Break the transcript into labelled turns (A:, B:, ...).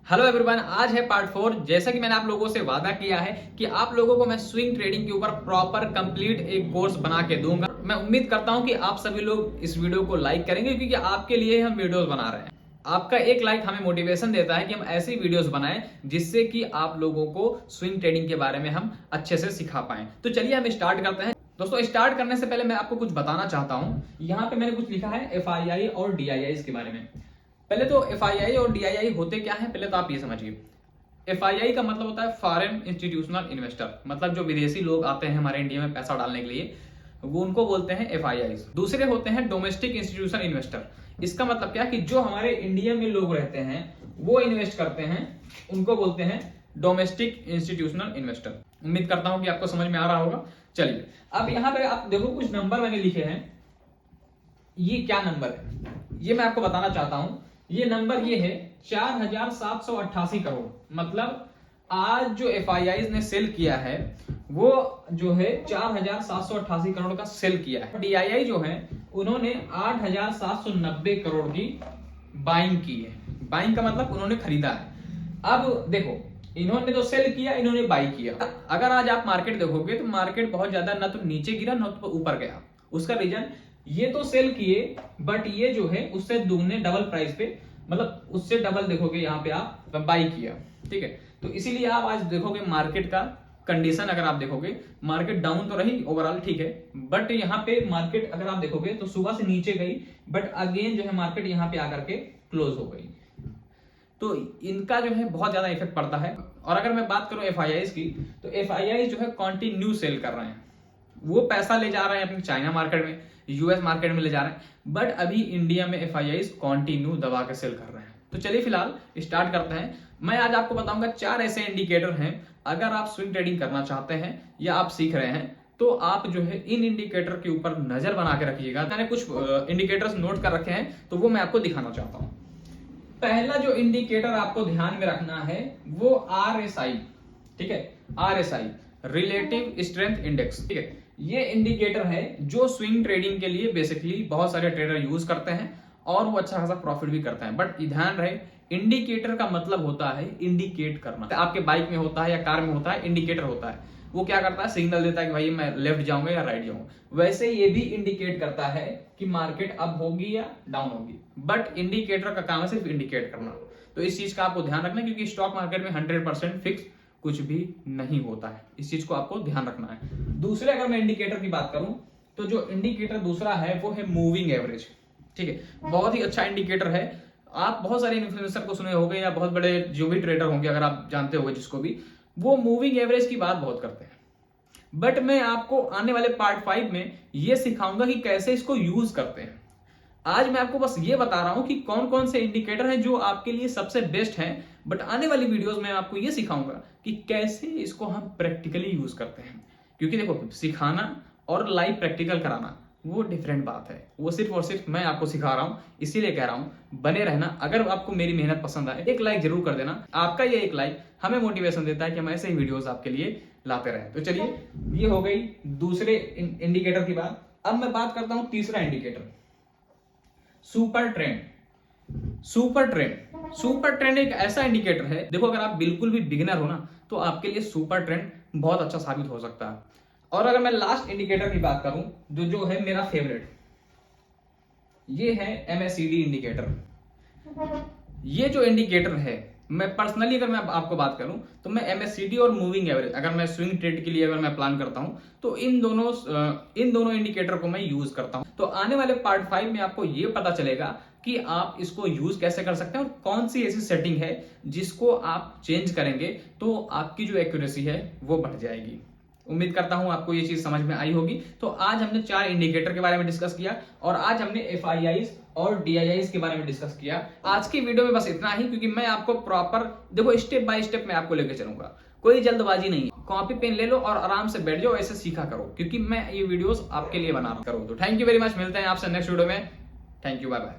A: Hello everyone, आज है part 4। जैसा कि मैंने आप लोगों से वादा किया है कि आप लोगों को मैं स्विंग ट्रेडिंग के ऊपर प्रॉपर कंप्लीट एक कोर्स बना के दूंगा। मैं उम्मीद करता हूं कि आप सभी लोग इस वीडियो को लाइक करेंगे, क्योंकि आपके लिए हम वीडियोस बना रहे हैं। आपका एक लाइक हमें मोटिवेशन देता है कि हम ऐसी वीडियोस बनाएं जिससे कि आप लोगों को स्विंग ट्रेडिंग के बारे में हम अच्छे से सिखा पाएं। तो चलिए हम स्टार्ट करते हैं। दोस्तों, स्टार्ट करने से पहले मैं आपको कुछ बताना चाहता हूं। यहाँ पे मैंने कुछ लिखा है FII और DII के बारे में। पहले तो FII और DII होते क्या है, पहले तो आप ये समझिए। FII का मतलब होता है फॉरेन इंस्टीट्यूशनल इन्वेस्टर, मतलब जो विदेशी लोग आते हैं हमारे इंडिया में पैसा डालने के लिए, वो उनको बोलते हैं FII। दूसरे होते हैं डोमेस्टिक इंस्टीट्यूशनल इन्वेस्टर। इसका मतलब क्या कि जो हमारे इंडिया में लोग रहते हैं वो इन्वेस्ट करते हैं, उनको बोलते हैं डोमेस्टिक इंस्टीट्यूशनल इन्वेस्टर। उम्मीद करता हूं कि आपको समझ में आ रहा होगा। चलिए, अब यहां पे आप देखो, कुछ नंबर मैंने लिखे हैं। ये क्या नंबर है ये मैं आपको बताना चाहता हूं। ये नंबर ये है 4788 करोड़। मतलब आज जो FII ने सेल किया है वो जो है 4788 करोड़ का सेल किया है। DII जो है उन्होंने 8790 करोड़ की बाइंग की है। बाइंग का मतलब उन्होंने खरीदा है। अब देखो, इन्होंने तो सेल किया, इन्होंने बाई किया। अगर आज आप मार्केट देखोगे तो मार्केट बहुत ज्यादा ना तो नीचे गिरा ना तो ऊपर गया। उसका रीजन, ये तो सेल किए बट ये जो है उससे दुगने डबल प्राइस पे, मतलब उससे डबल देखोगे यहाँ पे आप बाई किया। ठीक है, तो इसीलिए आप आज देखोगे मार्केट का कंडीशन, अगर आप देखोगे मार्केट डाउन तो रही ओवरऑल, ठीक है, बट यहाँ पे मार्केट अगर आप देखोगे तो सुबह से नीचे गई बट अगेन जो है मार्केट यहाँ पे आकर के क्लोज हो गई। तो इनका जो है बहुत ज्यादा इफेक्ट पड़ता है। और अगर मैं बात करूं FII की, तो FII जो है कंटिन्यू सेल कर रहे हैं। वो पैसा ले जा रहे हैं अपने चाइना मार्केट में, US मार्केट में ले जा रहे हैं, बट अभी इंडिया में FII कंटिन्यू दबा के सेल कर रहे हैं। तो चलिए फिलहाल स्टार्ट करते हैं। मैं आज आपको बताऊंगा 4 ऐसे इंडिकेटर हैं। अगर आप स्विंग ट्रेडिंग करना चाहते हैं या आप सीख रहे हैं तो आप जो है इन इंडिकेटर के ऊपर नजर बना के रखिएगा। मैंने कुछ इंडिकेटर्स नोट कर रखे हैं तो वो मैं आपको दिखाना चाहता हूं। पहला जो इंडिकेटर आपको ध्यान में रखना है वो RSI, ठीक है, RSI रिलेटिव स्ट्रेंथ इंडेक्स। ठीक है, ये इंडिकेटर है जो स्विंग ट्रेडिंग के लिए बेसिकली बहुत सारे ट्रेडर यूज करते हैं और वो अच्छा खासा प्रॉफिट भी करते हैं। बट ध्यान रहे, इंडिकेटर का मतलब होता है इंडिकेट करना। आपके बाइक में होता है या कार में होता है, इंडिकेटर होता है, वो क्या करता है, सिग्नल देता है कि भाई मैं लेफ्ट जाऊंगा या राइट जाऊंगा। वैसे ये भी इंडिकेट करता है कि मार्केट अप होगी या डाउन होगी। बट इंडिकेटर का काम है सिर्फ इंडिकेट करना। तो इस चीज का आपको ध्यान रखना, क्योंकि स्टॉक मार्केट में 100% फिक्स कुछ भी नहीं होता है। इस चीज को आपको ध्यान रखना है। दूसरे, अगर मैं इंडिकेटर की बात करूं तो जो इंडिकेटर दूसरा है वो है मूविंग एवरेज। ठीक है, बहुत ही अच्छा इंडिकेटर है। आप बहुत सारे इन्फ्लुएंसर को सुने होंगे या बहुत बड़े जो भी ट्रेडर होंगे, अगर आप जानते होंगे जिसको भी, वो मूविंग एवरेज की बात बहुत करते हैं। बट मैं आपको आने वाले पार्ट 5 में ये सिखाऊंगा कि कैसे इसको यूज करते हैं। आज मैं आपको बस ये बता रहा हूं कि कौन कौन से इंडिकेटर हैं जो आपके लिए सबसे बेस्ट हैं। बट आने वाली वीडियोस में आपको ये सिखाऊंगा कि कैसे इसको हम प्रैक्टिकली यूज करते हैं। क्योंकि देखो, सिखाना और लाइव प्रैक्टिकल कराना वो डिफरेंट बात है। वो सिर्फ और सिर्फ मैं आपको सिखा रहा हूं, इसीलिए कह रहा हूं बने रहना। अगर आपको मेरी मेहनत पसंद आए, एक लाइक जरूर कर देना। आपका ये एक लाइक हमें मोटिवेशन देता है कि हम ऐसे ही वीडियोस आपके लिए लाते रहें। तो चलिए, ये हो गई दूसरे इंडिकेटर की बात। अब मैं बात करता हूं तीसरा indicator, super trend. Super trend एक ऐसा इंडिकेटर है, देखो अगर आप बिल्कुल भी बिगिनर हो ना तो आपके लिए सुपर ट्रेंड बहुत अच्छा साबित हो सकता है। और अगर मैं लास्ट इंडिकेटर की बात करूं जो है मेरा फेवरेट, ये है MACD इंडिकेटर। ये जो इंडिकेटर है, मैं पर्सनली अगर मैं आपको बात करूं तो मैं MACD और मूविंग एवरेज, अगर मैं स्विंग ट्रेड के लिए अगर मैं प्लान करता हूं तो इन दोनों इंडिकेटर को मैं यूज करता हूं। तो आने वाले पार्ट 5 में आपको ये पता चलेगा कि आप इसको यूज कैसे कर सकते हैं और कौन सी ऐसी सेटिंग है जिसको आप चेंज करेंगे तो आपकी जो एक्यूरेसी है वो बढ़ जाएगी। उम्मीद करता हूं आपको ये चीज समझ में आई होगी। तो आज हमने 4 इंडिकेटर के बारे में डिस्कस किया और आज हमने FII और DII के बारे में डिस्कस किया। आज की वीडियो में बस इतना ही, क्योंकि मैं आपको प्रॉपर देखो स्टेप बाय स्टेप मैं आपको लेकर चलूंगा। कोई जल्दबाजी नहीं है, कॉपी पेन ले लो और आराम से बैठ जाओ, ऐसे सीखा करो, क्योंकि मैं ये वीडियोस आपके लिए बना रहा हूं। तो थैंक यू वेरी मच, मिलते हैं आपसे नेक्स्ट वीडियो में। Thank you, bye bye.